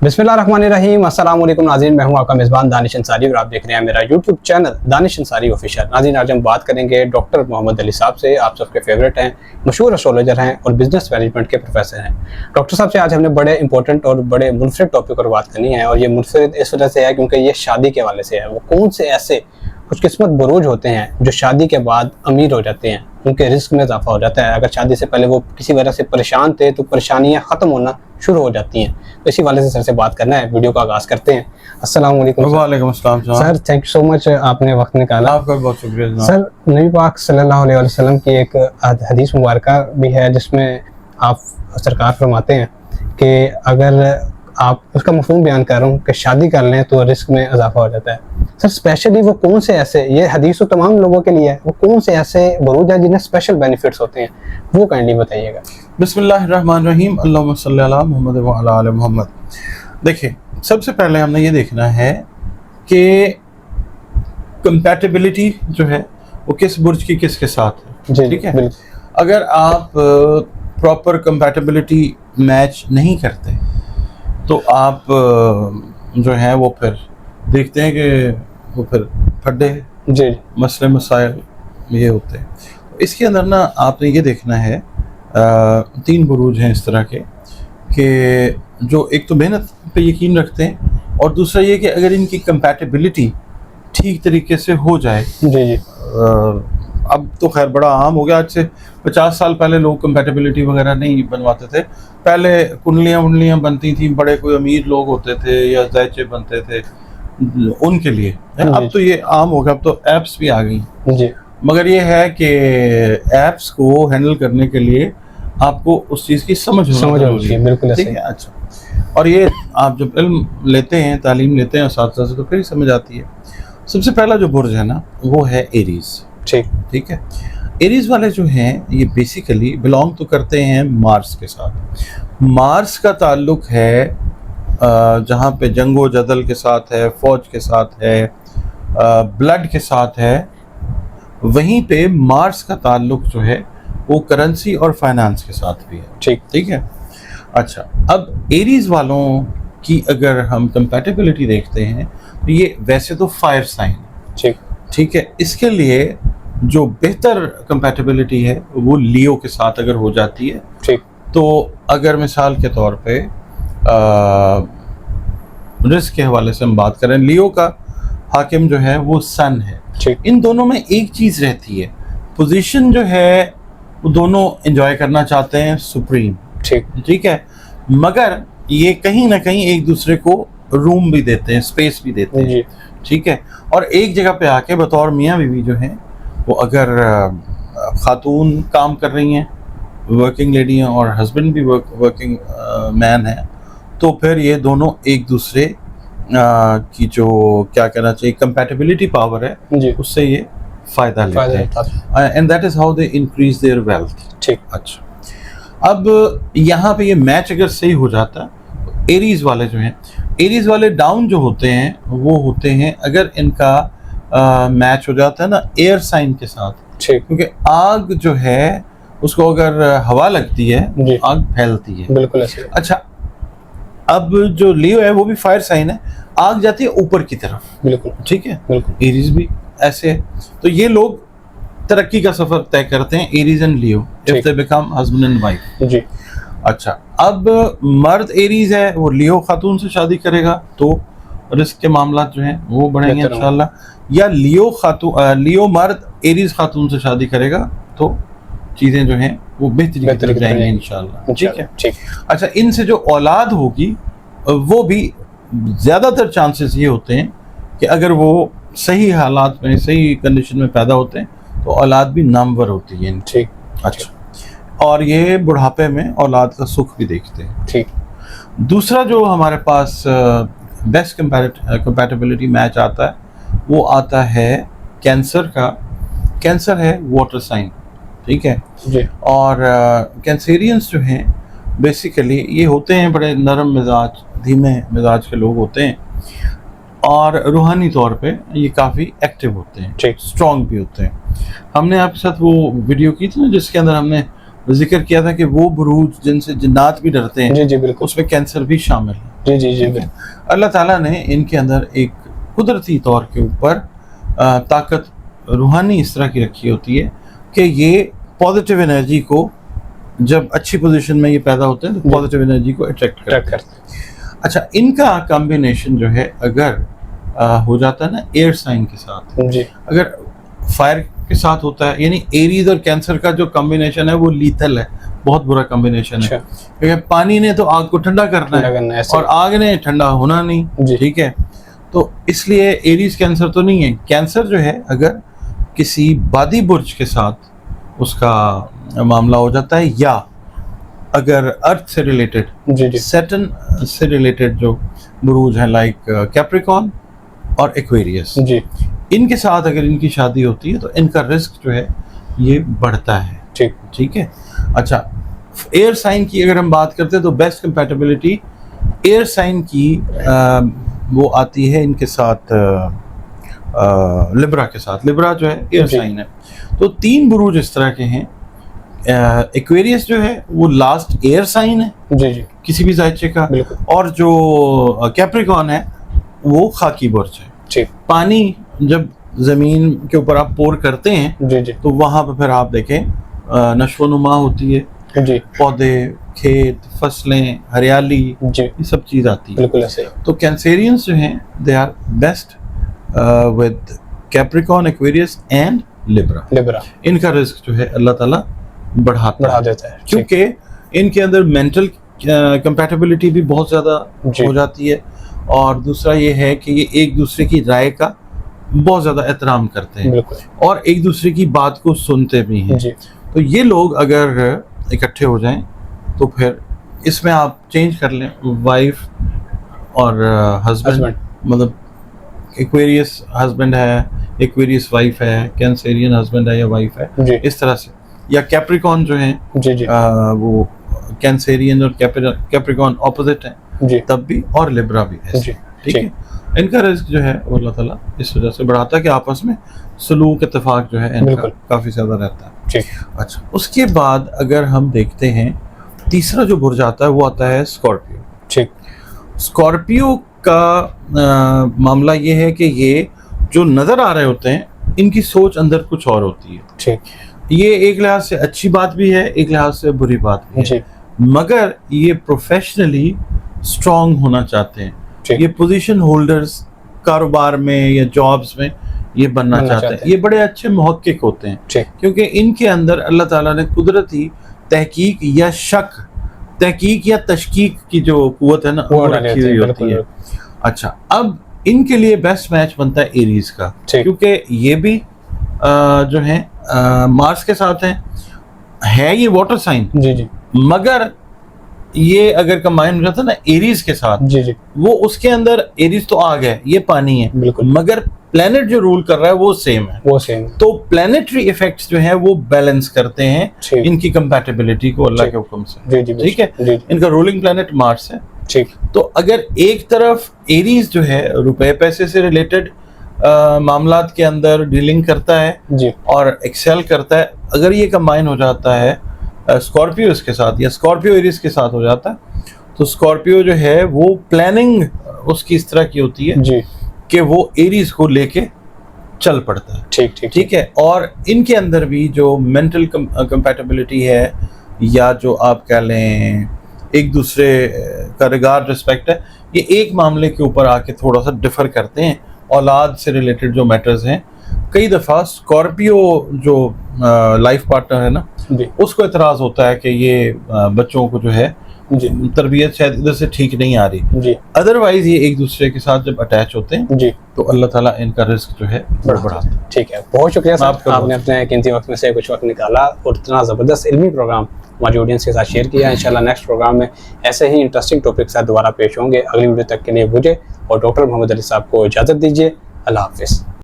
बिस्मिल्लाहिर्रहमानिर्रहीम। अस्सलाम वालेकुम नाज़रीन, मैं हूं आपका मेज़बान दानिश अंसारी और आप देख रहे हैं मेरा YouTube channel Danish Ansari official. नाज़रीन, आज हम बात करेंगे डॉक्टर मोहम्मद अली साहब से। आप सबके फेवरेट हैं, मशहूर एस्ट्रोलॉजर हैं और बिजनेस मैनेजमेंट के प्रोफेसर हैं। डॉक्टर साहब से आज हमने बड़े इंपॉर्टेंट और बड़े मुनफरिद टॉपिक पर बात करनी है, और ये मुनफरिद इस वजह से है क्योंकि ये शादी के हवाले से है। वो कौन से ऐसे खुशकिस्मत बुरूज होते हैं जो शादी के बाद अमीर हो जाते हैं, उनके रिस्क में इजाफा हो जाता है। अगर शादी से पहले वो किसी वजह से परेशान थे तो परेशानियां ख़त्म होना शुरू हो जाती हैं। तो इसी वाले से सर से बात करना है। वीडियो का आगाज़ करते हैं। अस्सलाम वालेकुम। वालेकुम अस्सलाम sir, thank you so much, आपने वक्त निकाला। आपका बहुत शुक्रिया। सर, नबी पाक सल्लल्लाहु अलैहि वसल्लम की एक हदीस मुबारका भी है जिसमें आप सरकार फरमाते हैं कि अगर आप उसका मफ़हूम बयान कर रहा हूँ कि शादी कर लें तो रिस्क में इजाफा हो जाता है। सर, स्पेशली वो कौन से ऐसे, ये हदीस तो तमाम लोगों के लिए है, वो कौन से ऐसे बुरूज हैं जिन्हें स्पेशल बेनिफिट्स होते हैं, वो काइंडली बताइएगा। बिस्मिल्लाहिर्रहमानिर्रहीम, अल्लाहुम्मा सल्ली अला मुहम्मद व अला आलि मुहम्मद। देखिए, सबसे पहले हमने ये देखना है कि कंपैटिबिलिटी जो है वो किस बुर्ज की किसके साथ है। जी, ठीक है। अगर आप प्रॉपर कंपैटिबिलिटी मैच नहीं करते तो आप जो है वो फिर देखते हैं कि वो फिर फड्डे जी मसले मसाइल ये होते हैं। इसके अंदर ना आपने ये देखना है, तीन बुरूज हैं इस तरह के कि जो एक तो मेहनत पे यकीन रखते हैं, और दूसरा ये कि अगर इनकी कंपैटिबिलिटी ठीक तरीके से हो जाए। जी। अब तो खैर बड़ा आम हो गया, आज से 50 साल पहले लोग कंपैटिबिलिटी वगैरह नहीं बनवाते थे। पहले कुंडलियाँ बनती थी, बड़े कोई अमीर लोग होते थे या ज़ायचे बनते थे उनके लिए। अब तो ये आम हो गया, अब तो ऐप्स भी आ गई जी। मगर ये है कि ऐप्स को हैंडल करने के लिए आपको उस चीज़ की समझ होनी है। बिल्कुल ठीक है। अच्छा, और ये आप जब इल्म लेते हैं, तालीम लेते हैं साथ साथ, तो फिर समझ आती है। सबसे पहला जो बुर्ज है ना वो है एरीज। ठीक है। एरीज वाले जो हैं ये बेसिकली बिलोंग तो करते हैं मार्स के साथ। मार्स का ताल्लुक है जहाँ पे जंगो जदल के साथ है, फौज के साथ है, ब्लड के साथ है, वहीं पे मार्स का ताल्लुक जो है वो करेंसी और फाइनेंस के साथ भी है। ठीक है। अच्छा, अब एरीज वालों की अगर हम कंपैटिबिलिटी देखते हैं तो ये वैसे तो फायर साइन है। ठीक है। इसके लिए जो बेहतर कंपैटिबिलिटी है वो लियो के साथ अगर हो जाती है, तो अगर मिसाल के तौर पे रिस्क के हवाले से हम बात करें, लियो का हाकिम जो है वो सन है। इन दोनों में एक चीज़ रहती है, पोजीशन जो है वो दोनों एंजॉय करना चाहते हैं सुप्रीम। ठीक है। मगर ये कहीं ना कहीं एक दूसरे को रूम भी देते हैं, स्पेस भी देते हैं। ठीक है। और एक जगह पे आके बतौर मियाँ बीवी जो हैं वो अगर खातून काम कर रही हैं, वर्किंग लेडी हैं, और हस्बैंड भी वर्किंग मैन है, तो फिर ये दोनों एक दूसरे की जो क्या कहना चाहिए कंपैटिबिलिटी पावर है उससे ये फ़ायदा लेते हैं, and that is how they increase their wealth. अच्छा, अब यहाँ पे ये मैच अगर सही हो जाता है, एरीज वाले जो हैं, एरीज वाले डाउन जो होते हैं वो होते हैं अगर इनका मैच हो जाता है ना एयर साइन के साथ। क्योंकि आग जो है उसको अगर हवा लगती है आग फैलती है। बिल्कुल ऐसे। अच्छा, अब जो लियो है वो भी फायर साइन है, आग जाती है ऊपर की तरफ। बिल्कुल। ठीक है। बिल्कुल। एरीज भी ऐसे है। तो ये लोग तरक्की का सफर तय करते हैं, Aries and Leo, if they become husband and wife. जी। अच्छा, अब मर्द एरीज है, वो लियो खातून से शादी करेगा तो रिस्क के मामला जो हैं वो बढ़ेंगे इंशाल्लाह, या लियो मर्द एरीज खातून से शादी करेगा तो चीज़ें जो हैं वो बेहतरीन तरफ जाएंगी इंशाल्लाह। ठीक है। अच्छा, इनसे जो औलाद होगी वो भी ज़्यादातर चांसेस ये होते हैं कि अगर वो सही हालात में, सही कंडीशन में पैदा होते हैं तो औलाद भी नामवर होती है। ठीक। अच्छा, और ये बुढ़ापे में औलाद का सुख भी देखते हैं। ठीक। दूसरा जो हमारे पास बेस्ट कंपैटिबिलिटी मैच आता है वो आता है कैंसर का। कैंसर है वाटर साइन। ठीक है जी। और कैंसेरियंस जो हैं बेसिकली ये होते हैं बड़े नरम मिजाज, धीमे मिजाज के लोग होते हैं, और रूहानी तौर पे ये काफ़ी एक्टिव होते हैं, स्ट्रॉन्ग भी होते हैं। हमने आपके साथ वो वीडियो की थी ना जिसके अंदर हमने जिक्र किया था कि वो बुरूज जिनसे जिन्नात भी डरते हैं, जी बिल्कुल, उसमें कैंसर भी शामिल है। جی جی جی اللہ تعالیٰ نے ان کے اندر ایک قدرتی طور کے اوپر طاقت روحانی اس طرح کی رکھی ہوتی ہے کہ یہ پازیٹیو انرجی کو جب اچھی پوزیشن میں یہ پیدا ہوتے ہیں تو پازیٹیو انرجی کو اٹریکٹ کرتے ہیں. اچھا ان کا کمبینیشن جو ہے اگر ہو جاتا ہے نا ایئر سائن کے ساتھ, جی اگر فائر کے ساتھ ہوتا ہے, یعنی ایریز اور کینسر کا جو کمبینیشن ہے وہ لیتھل ہے, بہت برا کمبینیشن ہے, کیونکہ پانی نے تو آگ کو ٹھنڈا کرنا ہے اور آگ نے ٹھنڈا ہونا نہیں, ٹھیک ہے. تو اس لیے ایریز کینسر تو نہیں ہے. کینسر جو ہے اگر کسی بادی برج کے ساتھ اس کا معاملہ ہو جاتا ہے, یا اگر ارتھ سے ریلیٹڈ سیٹن سے ریلیٹڈ جو بروج ہیں لائک کیپریکون اور ایکویریس, ان کے ساتھ اگر ان کی شادی ہوتی ہے تو ان کا رسک جو ہے یہ بڑھتا ہے. ٹھیک ہے. اچھا ایئر سائن کی اگر ہم بات کرتے ہیں تو بیسٹ کمپیٹیبلٹی ایئر سائن کی وہ آتی ہے ان کے ساتھ لبرا کے ساتھ. لبرا جو ہے ایئر سائن ہے. تو 3 بروج اس طرح کے ہیں. ایکویریس جو ہے وہ لاسٹ ایئر سائن ہے کسی بھی ذائچے کا, اور جو کیپریکون ہے وہ خاکی برج ہے. پانی جب زمین کے اوپر آپ پور کرتے ہیں تو وہاں پہ پھر آپ دیکھیں نشو و نما ہوتی ہے, پودے, کھیت, فصلیں, ہریالی, یہ سب چیز آتی ہے. تو کینسیرینز جو ہیں they are best with Capricorn, Aquarius and Libra. ان کا رزق جو ہے اللہ تعالیٰ بڑھا دیتا ہے, کیونکہ ان کے اندر مینٹل کمپیٹیبلٹی بھی بہت زیادہ ہو جاتی ہے, اور دوسرا یہ ہے کہ یہ ایک دوسرے کی رائے کا بہت زیادہ احترام کرتے ہیں اور ایک دوسرے کی بات کو سنتے بھی ہیں. تو یہ لوگ اگر اکٹھے ہو جائیں تو پھر اس میں آپ چینج کر لیں وائف اور ہسبینڈ, مطلب ایکویریس ہسبینڈ ہے, ایکویریس وائف ہے, کینسیرین ہسبینڈ ہے یا وائف ہے, اس طرح سے. یا کیپریکون جو ہیں وہ کینسیرین اور کیپریکون اپوزٹ ہیں تب بھی, اور لبرا بھی ہے. ٹھیک ہے. ان کا رزق جو ہے وہ اللہ تعالیٰ اس وجہ سے بڑھاتا ہے کہ آپس میں سلوک اتفاق جو ہے ان کا کافی زیادہ رہتا ہے. اچھا اس کے بعد اگر ہم دیکھتے ہیں تیسرا جو برج آتا ہے وہ آتا ہے اسکارپیو. اسکارپیو کا معاملہ یہ ہے کہ یہ جو نظر آ رہے ہوتے ہیں ان کی سوچ اندر کچھ اور ہوتی ہے. یہ ایک لحاظ سے اچھی بات بھی ہے, ایک لحاظ سے بری بات بھی ہے, مگر یہ پروفیشنلی اسٹرانگ ہونا چاہتے ہیں. یہ پوزیشن ہولڈرز کاروبار میں یا جابز میں یہ بننا چاہتے ہیں. یہ بڑے اچھے محقق ہوتے ہیں کیونکہ ان کے اندر اللہ تعالیٰ نے قدرتی تحقیق یا شک, تحقیق یا تشکیک کی جو قوت ہے نا وہ رکھی ہوئی ہوتی ہے. اچھا اب ان کے لیے بیسٹ میچ بنتا ہے ایریز کا, کیونکہ یہ بھی جو ہیں مارس کے ساتھ ہیں, ہے یہ واٹر سائن, مگر یہ اگر کمبائن ہو جاتا ہے نا ایریز کے ساتھ, وہ اس کے اندر ایریز تو آگ ہے, یہ پانی ہے, مگر پلانٹ جو رول کر رہا ہے وہ سیم ہے. تو پلانٹری ایفیکٹس جو ہیں وہ بیلنس کرتے ہیں ان کی کمپیٹیبلٹی کو اللہ کے حکم سے. ٹھیک ہے. ان کا رولنگ پلانٹ مارس ہے. تو اگر ایک طرف ایریز جو ہے روپے پیسے سے ریلیٹڈ معاملات کے اندر ڈیلنگ کرتا ہے اور ایکسیل کرتا ہے, اگر یہ کمبائن ہو جاتا ہے اسکارپیو اس کے ساتھ یا اسکارپیو ایریز کے ساتھ ہو جاتا ہے, تو اسکارپیو جو ہے وہ پلاننگ اس کی اس طرح کی ہوتی ہے کہ وہ ایریز کو لے کے چل پڑتا ہے. ٹھیک ہے. اور ان کے اندر بھی جو مینٹل کمپیٹیبلٹی ہے یا جو آپ کہہ لیں ایک دوسرے کا ریگارڈ رسپیکٹ ہے, یہ ایک معاملے کے اوپر آ کے تھوڑا سا ڈفر کرتے ہیں. اولاد سے ریلیٹڈ جو میٹرز ہیں, کئی دفعہ اسکارپیو جو لائف پارٹنر ہے نا اس کو اعتراض ہوتا ہے کہ یہ بچوں کو جو ہے تربیت شاید ادھر سے ٹھیک نہیں آ رہی. ادروائز یہ ایک دوسرے کے ساتھ جب اٹیچ ہوتے ہیں تو اللہ تعالیٰ ان کا رزق جو ہے بڑھاتا ہے. ٹھیک ہے, بہت شکریہ صاحب, آپ نے اپنے قیمتی وقت میں سے کچھ وقت نکالا اور اتنا زبردست علمی پروگرام ہماری آڈینس کے ساتھ شیئر کیا. انشاءاللہ نیکسٹ پروگرام میں ایسے ہی انٹرسٹنگ ٹاپک کے ساتھ دوبارہ پیش ہوں گے. اگلی ویڈیو تک کے لیے مجھے اور ڈاکٹر محمد علی صاحب کو اجازت دیجیے. اللہ حافظ.